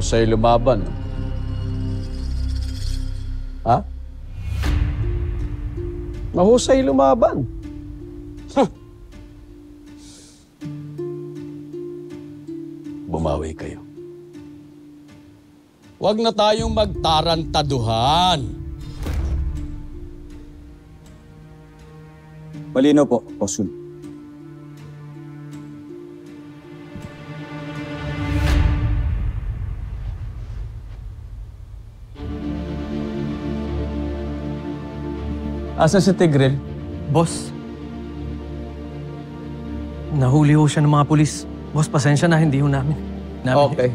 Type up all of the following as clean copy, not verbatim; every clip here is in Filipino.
Mahusay lumaban. Ha? Mahusay lumaban. Bumawi kayo. Huwag na tayong magtarantaduhan. Malinaw po, Consul. Asa si Tigrel? Boss, nahuli ho siya ng mga pulis. Boss, pasensya na, hindi ho namin. Okay.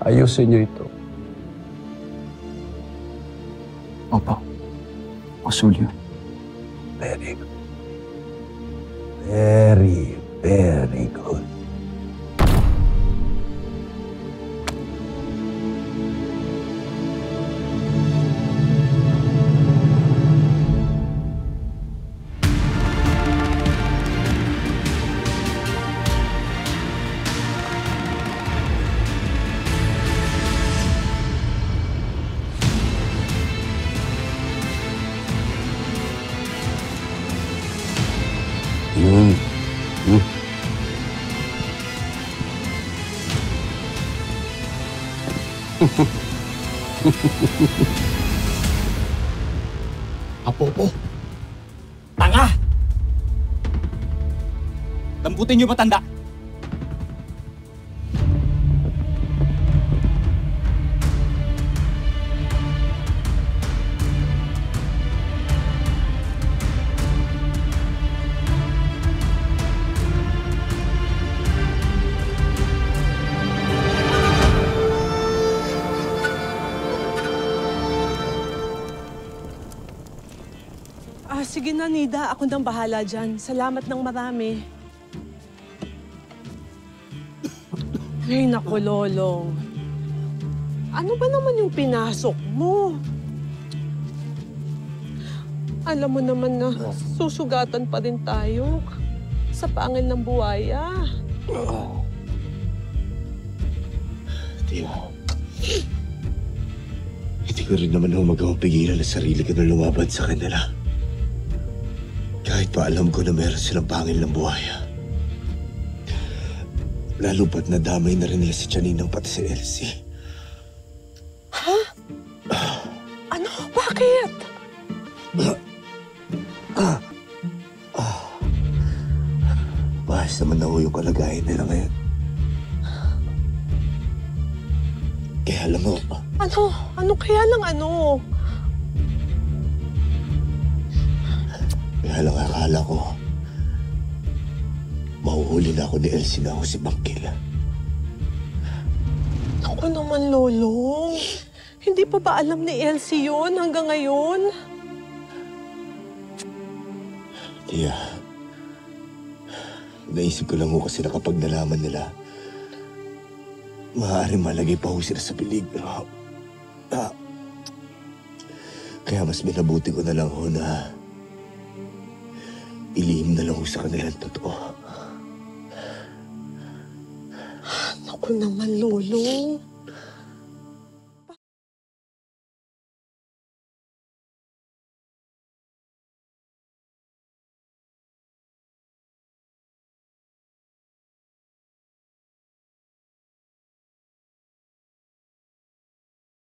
Ayusin niyo ito. Opo. Consul yun. Very good. Very, very good. Apo. Tanga! Lambutin niyo matanda. Sige na, Nida. Ako nang bahala dyan. Salamat ng marami. Ay, naku, Lolong. Ano ba naman yung pinasok mo? Alam mo naman na susugatan pa rin tayo sa pangil ng buwaya. Tia, hindi ko rin naman ako magawang pigilan ang sarili ko na lumaban sa kanila. Kahit pa alam ko na meron silang pangil ng buhaya. Lalo ba't nadamay na rin nila si Chaninang pati si Elsie. Ha? Ano? Bakit? Bahas naman na ho yung kalagayan nila ngayon. Kaya alam mo, Ano? Ano kaya lang ano? kaya lang akala ko, mahuhuli na ako ni Elsie na ako si Bangkil. Ako naman, Lolong. Hindi pa ba alam ni Elsie yun hanggang ngayon? Tia, naisip ko lang ho kasi na kapag nalaman nila, maaaring malagay pa ho sila sa peligro. Kaya mas minabuti ko na lang ho na ilihim na lang ho sa kanila ang totoo. Naku naman, Lolong.